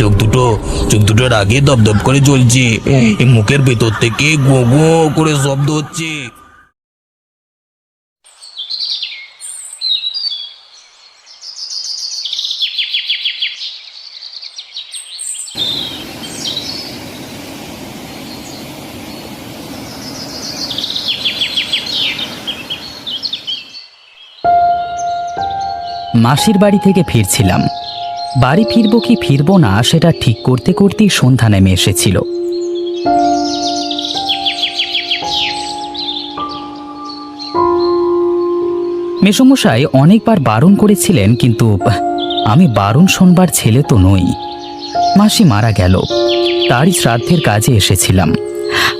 চোখ দুটোর আগে দপদপ করে জ্বলছে, মুখের ভেতর থেকে গো গো করে শব্দ হচ্ছে। মাসির বাড়ি থেকে ফিরছিলাম। বাড়ি ফিরবো কি ফিরবো না সেটা ঠিক করতে করতেই সন্ধ্যা নেমে এসেছিল। মেসোমশাই অনেকবার বারণ করেছিলেন, কিন্তু আমি বারণ শোনবার ছেলে তো নই। মাসি মারা গেল, তারই শ্রাদ্ধের কাজে এসেছিলাম।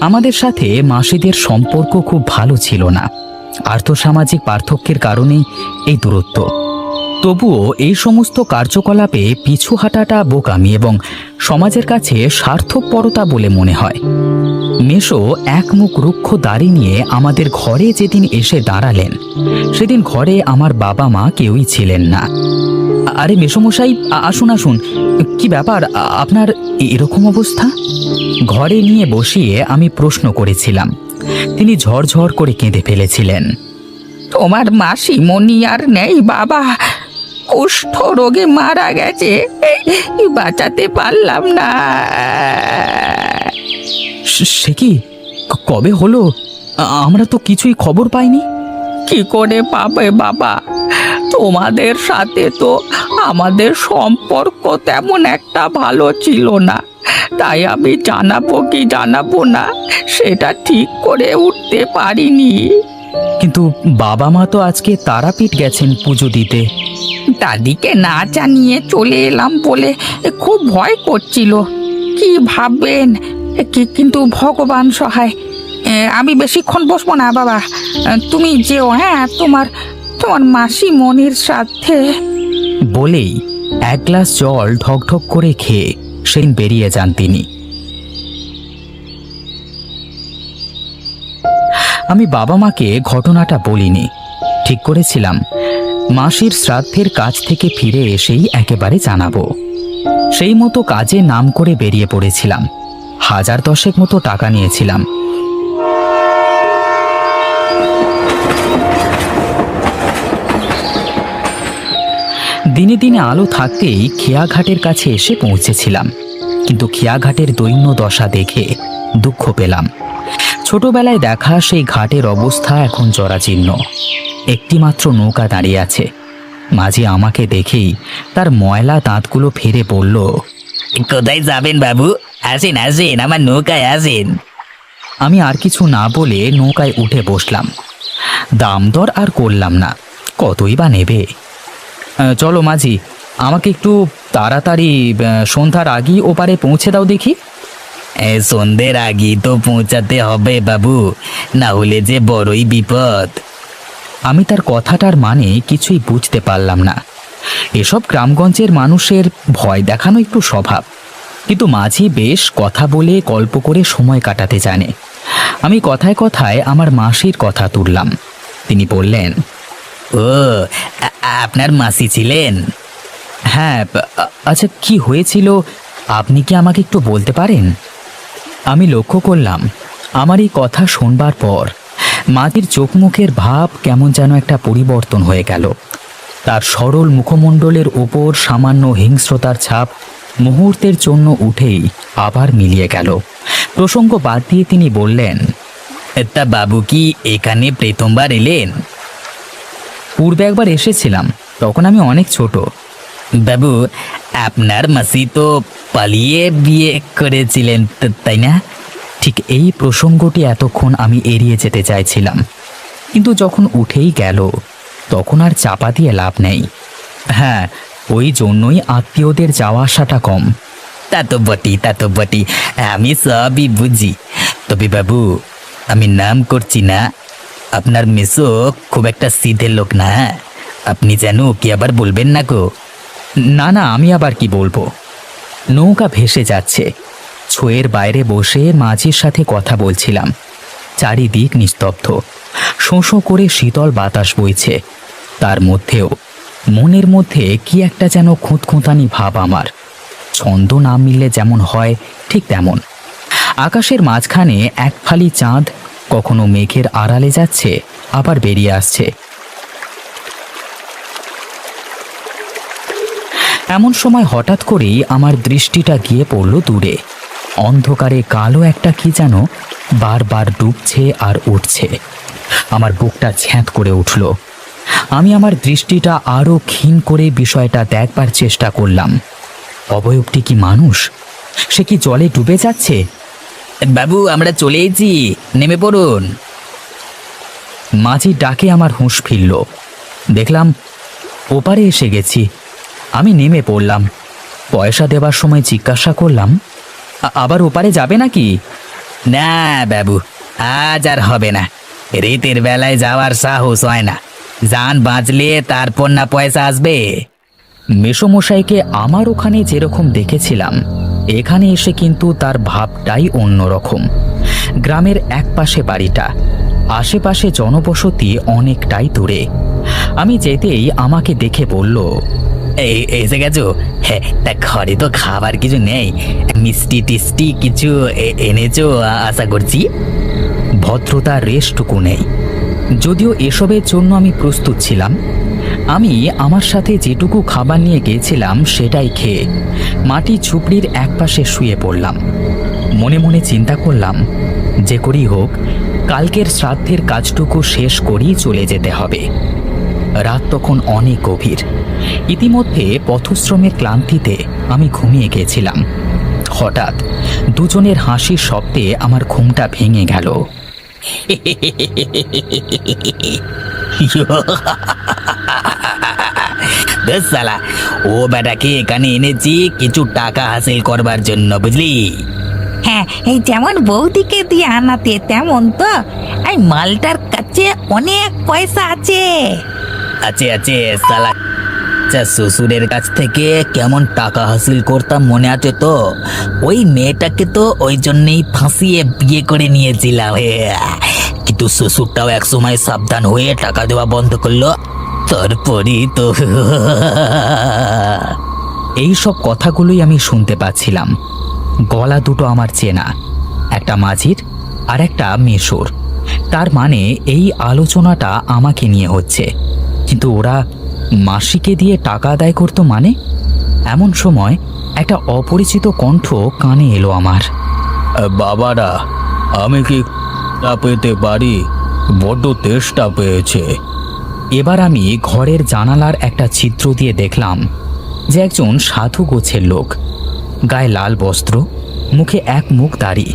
আমাদের সাথে মাসিদের সম্পর্ক খুব ভালো ছিল না, আর্থসামাজিক পার্থক্যের কারণেই এই দূরত্ব। তবুও এই সমস্ত কার্যকলাপে পিছু হাঁটাটা বোকামি এবং সমাজের কাছে স্বার্থপরতা বলে মনে হয়। মেসো এক মুখ রুক্ষ দাড়ি নিয়ে আমাদের ঘরে যেদিন এসে দাঁড়ালেন, সেদিন ঘরে আমার বাবা মা কেউই ছিলেন না। আরে মেসোমশাই, আসুন আসুন, কি ব্যাপার আপনার এরকম অবস্থা? ঘরে নিয়ে বসিয়ে আমি প্রশ্ন করেছিলাম। তিনি ঝরঝর করে কেঁদে ফেলেছিলেন। তোমার মাসিমণি আর নেই বাবা, কুষ্ঠ রোগে মারা গেছে, বাঁচাতে পারলাম না। সে কি, কবে হলো? আমরা তো কিছুই খবর পাইনি। কি করে পাবে বাবা, তোমাদের সাথে তো আমাদের সম্পর্ক তেমন একটা ভালো ছিল না, তাই আমি জানাবো কি জানাবো না সেটা ঠিক করে উঠতে পারিনি। কিন্তু বাবা মা তো আজকে তারাপীঠ গেছেন পুজো দিতে। দাদিকে না জানিয়ে চলে এলাম বলে খুব ভয় করছিল, কি ভাববেন। কিন্তু ভগবান সহায়, আমি বেশিক্ষণ বসবো না বাবা, তুমি যেও। হ্যাঁ, তোমার মাসিমণির সাথে। বলেই এক গ্লাস জল ঢকঢক করে খেয়ে সেদিন বেরিয়ে যান তিনি। আমি বাবা মাকে ঘটনাটা বলিনি। ঠিক করেছিলাম মাসির শ্রাদ্ধের কাজ থেকে ফিরে এসেই একেবারে জানাবো। সেই মতো কাজে নাম করে বেরিয়ে পড়েছিলাম। 1000 মতো টাকা নিয়েছিলাম। দিনে দিনে আলো থাকতেই খেয়াঘাটের কাছে এসে পৌঁছেছিলাম, কিন্তু খেয়াঘাটের দৈন্য দশা দেখে দুঃখ পেলাম। ছোটবেলায় দেখা সেই ঘাটের অবস্থা এখন জরাজীর্ণ। একটিমাত্র নৌকা দাঁড়িয়ে আছে। মাঝি আমাকে দেখেই তার ময়লা দাঁতগুলো ফেরে বলল, কোথায় যাবেন বাবু? আসেন আসেন, আমার নৌকায় আসেন। আমি আর কিছু না বলে নৌকায় উঠে বসলাম। দাম দর আর করলাম না, কতই বা নেবে। চলো মাঝি, আমাকে একটু তাড়াতাড়ি সন্ধ্যার আগেই ওপারে পৌঁছে দাও দেখি। সন্ধ্যের আগেই তো পৌঁছাতে হবে বাবু, না হলে যে বড়ই বিপদ। আমি তার কথাটার মানে কিছুই বুঝতে পারলাম না। এসব গ্রামগঞ্জের মানুষের ভয় দেখানো একটু স্বভাব, কিন্তু মাঝি বেশ কথা বলে গল্প করে সময় কাটাতে জানে। আমি কথায় কথায় আমার মাসির কথা তুললাম। তিনি বললেন, ও আপনার মাসি ছিলেন? হ্যাঁ। আচ্ছা, কি হয়েছিল আপনি কি আমাকে একটু বলতে পারেন? আমি লক্ষ্য করলাম আমার এই কথা শুনবার পর মাটির চোখ মুখের ভাব কেমন যেন একটা পরিবর্তন হয়ে গেল। তার সরল মুখমণ্ডলের ওপর সামান্য হিংস্রতার ছাপ মুহূর্তের জন্য উঠেই আবার মিলিয়ে গেল। প্রসঙ্গ বাদ দিয়ে তিনি বললেন, তা বাবু কি এখানে প্রথমবার এলেন? পূর্বে একবার এসেছিলাম, তখন আমি অনেক ছোট। বাবু, আপনার মাসি তো পালিয়ে বিয়ে করেছিলেন তাই না? ঠিক এই প্রসঙ্গটি এতক্ষণ আমি এড়িয়ে যেতে চাইছিলাম, কিন্তু যখন উঠেই গেল তখন আর চাপা দিয়ে লাভ নেই। হ্যাঁ, ওই জন্যই আত্মীয়দের যাওয়া আসাটা কম। তা তো বটি, আমি সবই বুঝি। তবে বাবু, আমি নাম করছি না, আপনার মেসো খুব একটা সিধে লোক না। আপনি যেন কি আবার বলবেন না গো। না না, আমি আবার কি বলবো। নৌকা ভেসে যাচ্ছে। ছোঁয়ের বাইরে বসে মাঝির সাথে কথা বলছিলাম। চারিদিক নিস্তব্ধ, শোঁ শোঁ করে শীতল বাতাস বইছে। তার মধ্যেও মনের মধ্যে কি একটা যেন খুঁতখুঁতানি ভাব আমার। ছন্দ না মিললে যেমন হয় ঠিক তেমন। আকাশের মাঝখানে এক ফালি চাঁদ কখনো মেঘের আড়ালে যাচ্ছে, আবার বেরিয়ে আসছে। এমন সময় হঠাৎ করেই আমার দৃষ্টিটা গিয়ে পড়ল দূরে। অন্ধকারে কালো একটা কি যেন বারবার ডুবছে আর উঠছে। আমার বুকটা ঝ্যাঁত করে উঠল। আমি আমার দৃষ্টিটা আরো ক্ষীণ করে বিষয়টা দেখবার চেষ্টা করলাম। অবয়বটি কি মানুষ? সে কি জলে ডুবে যাচ্ছে? বাবু, আমরা চলে এসেছি, নেমে পড়ুন। মাঝির ডাকে আমার হুঁশ ফিরল। দেখলাম ওপারে এসে গেছি। আমি নেমে পড়লাম। পয়সা দেবার সময় জিজ্ঞাসা করলাম, আবার ওপারে যাবে নাকি? না বাবু, আজ আর হবে না। রাতের বেলায় যাওয়ার সাহস হয় না। জান বাঁচলে তারপর না পয়সা আসবে। মেসোমশাইকে আমার ওখানে যেরকম দেখেছিলাম, এখানে এসে কিন্তু তার ভাবটাই অন্যরকম। গ্রামের একপাশে বাড়িটা, আশেপাশে জনবসতি অনেকটাই দূরে। আমি যেতেই আমাকে দেখে বলল, এই এসে গেছো? হ্যাঁ, তা ঘরে তো খাবার কিছু নেই, মিষ্টি টিষ্টি কিছু এনেছো আশা করছি। ভদ্রতার রেশটুকু নেই। যদিও এসবের জন্য আমি প্রস্তুত ছিলাম। আমি আমার সাথে যেটুকু খাবার নিয়ে গিয়েছিলাম সেটাই খেয়ে মাটি ঝুপড়ির একপাশে শুয়ে পড়লাম। মনে মনে চিন্তা করলাম, যে করেই হোক কালকের শ্রাদ্ধের কাজটুকু শেষ করেই চলে যেতে হবে। রাত তখন অনেক গভীর। ইতিমধ্যে পথশ্রমের ক্লান্তিতে আমি ঘুমিয়ে গেছিলাম। হঠাৎ দুজনের হাসির শব্দে আমার ঘুমটা ভেঙে গেল। সালা, ও বেটাকে এখানে এনেছি কিছু টাকা হাসিল করবার জন্য, বুঝলি? হ্যাঁ, এই যেমন বৌদিকে দিয়ে আনাতে তেমন তো এই মালটার কাছে অনেক পয়সা আছে। আছে আছে সালা। আচ্ছা, শ্বশুরের কাছ থেকে কেমন টাকা হাসিল করতাম মনে আছে তো? ওই মেয়েটাকে তো ওই জন্যই ফাঁসিয়ে বিয়ে করে নিয়েছিলাম। কিন্তু শ্বশুরটাও একসময় সাবধান হয়ে টাকা দেওয়া বন্ধ করলো, তারপরই তো। এই সব কথাগুলোই আমি শুনতে পাচ্ছিলাম। গলা দুটো আমার চেনা, একটা মাঝির আর একটা মেশোর। তার মানে এই আলোচনাটা আমাকে নিয়ে হচ্ছে। কিন্তু ওরা মাসিকে দিয়ে টাকা আদায় করতো মানে? এমন সময় একটা অপরিচিত কণ্ঠ কানে এলো আমার। বাবারা, আমি কি পেতে পারি? বড্ড তেষ্টা পেয়েছে। এবার আমি ঘরের জানালার একটা ছিদ্র দিয়ে দেখলাম যে একজন সাধু গোছের লোক, গায়ে লাল বস্ত্র, মুখে এক মুখ দাড়ি।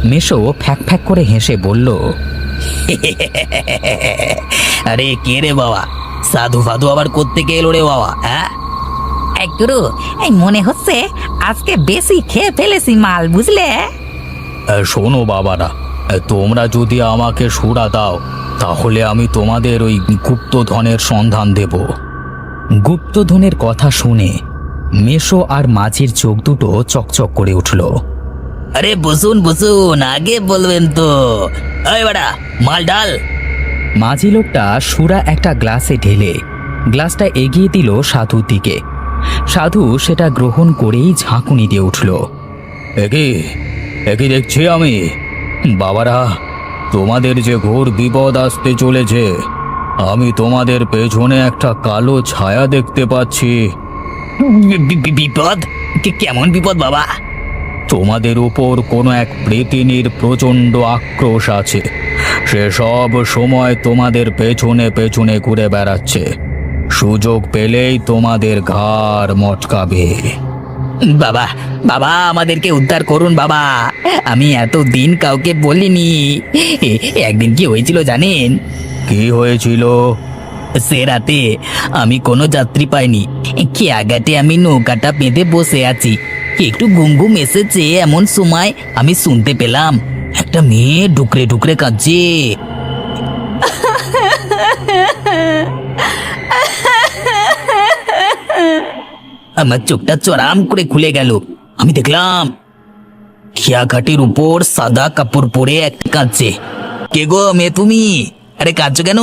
মেশো ফ্যাক ফ্যাক করে হেসে বলল, আরে কে রে বাবা? সাধু ফাধু আবার কোত্থেকে এলো রে বাবা? হ্যাঁ, এই গুরু, এই মনে হচ্ছে আজকে বেশি খেয়ে ফেলেছি মাল, বুঝলে? শোনো বাবারা, তোমরা যদি আমাকে সুরা দাও তাহলে আমি তোমাদের ওই গুপ্তধনের সন্ধান দেব। গুপ্তধনের কথা শুনে মেশো আর মাঝির চোখ দুটো চকচক করে উঠল। আরে বসুন বসুন, আগে বলবেন তো। এই বাড়া, মাল ডাল। মাঝি লোকটা সুরা একটা গ্লাসে ঢেলে গ্লাসটা এগিয়ে দিল সাধুর দিকে। সাধু সেটা গ্রহণ করেই ঝাঁকুনি দিয়ে উঠল। একে একে দেখছি আমি। বাবারা, তোমাদের যে ঘোর বিপদ আসতে চলেছে, আমি তোমাদের পেছনে একটা কালো ছায়া দেখতে পাচ্ছি। বিপদ? কেমন বিপদ বাবা? তোমাদের উপর কোনো এক প্রেতিনীর প্রচণ্ড আক্রোশ আছে। সে সব সময় তোমাদের পেছনে পেছনে ঘুরে বেড়াচ্ছে। সুযোগ পেলেই তোমাদের ঘাড় মটকাবে। বাবা, বাবা, আমাদেরকে উদ্ধার করুন বাবা। আমি এতদিন কাউকে বলিনি। একদিন কি হয়েছিল জানেন? কি হয়েছিল? সে রাতে আমি কোনো যাত্রী পাইনি। খেয়াঘাটে আমি নৌকাটা বেঁধে বসে আছি। একটু ঘুম ঘুম এসেছে, এমন সময় আমি শুনতে পেলাম একটা মেয়ে ডুকরে ডুকরে কাঁদছে। আমার চোখটা চড়াম করে খুলে গেল। আমি দেখলাম খেয়াঘাটের উপর সাদা কাপড় পরে একটা কাঁদছে। কে গো মেয়ে তুমি? আরে কাঁদছো কেন?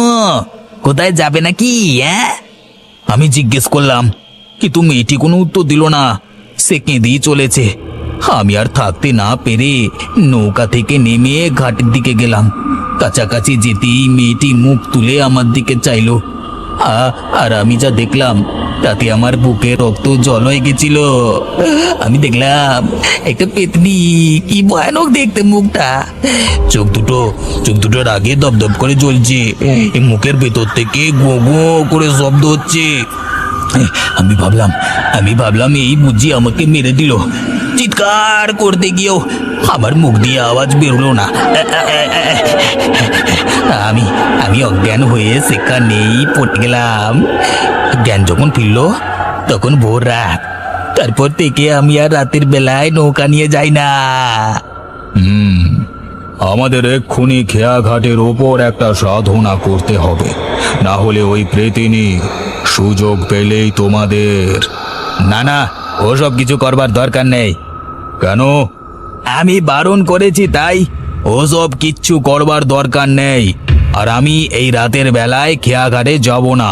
কোথায় যাবে নাকি? হ্যাঁ, আমি জিজ্ঞেস করলাম, কিন্তু মেয়েটি কোনো উত্তর দিল না। সে কেঁদেই চলেছে। আমি আর থাকতে না পেরে নৌকা থেকে নেমে ঘাটের দিকে গেলাম। কাছাকাছি যেতেই মেয়েটি মুখ তুলে আমার দিকে চাইলো। আর আমি যা দেখলাম তাতে আমার বুকে রক্ত জল হয়ে গেছিল। আমি দেখলাম একটা পেতনি, কি ভয়ানক দেখতে মুখটা। চোখ দুটোর আগে দপদপ করে জ্বলছে, এই মুখের ভেতর থেকে গো গো করে শব্দ হচ্ছে। আমি ভাবলাম এই বুঝি আমাকে মেরে দিল। চিৎকার করতে গিয়েও আমার মুখ দিয়ে আওয়াজ বেরোলো না। আমি অজ্ঞান হয়ে সেখানেই পড়ে গেলাম। জ্ঞান যখন ফিরল তখন ভোর রাত। তারপর থেকে আমি আর রাতের বেলায় নৌকা নিয়ে যাই না। আমাদের এক্ষুনি খেয়াঘাটের ওপর একটা সাধনা করতে হবে, না হলে ওই প্রেতিনী সুযোগ পেলেই তোমাদের। না, ওসব কিছু করবার দরকার নেই। কেন? আমি বারণ করেছি তাই। ওসব কিচ্ছু করবার দরকার নেই। আর আমি এই রাতের বেলায় খেয়াঘাটে যাব না।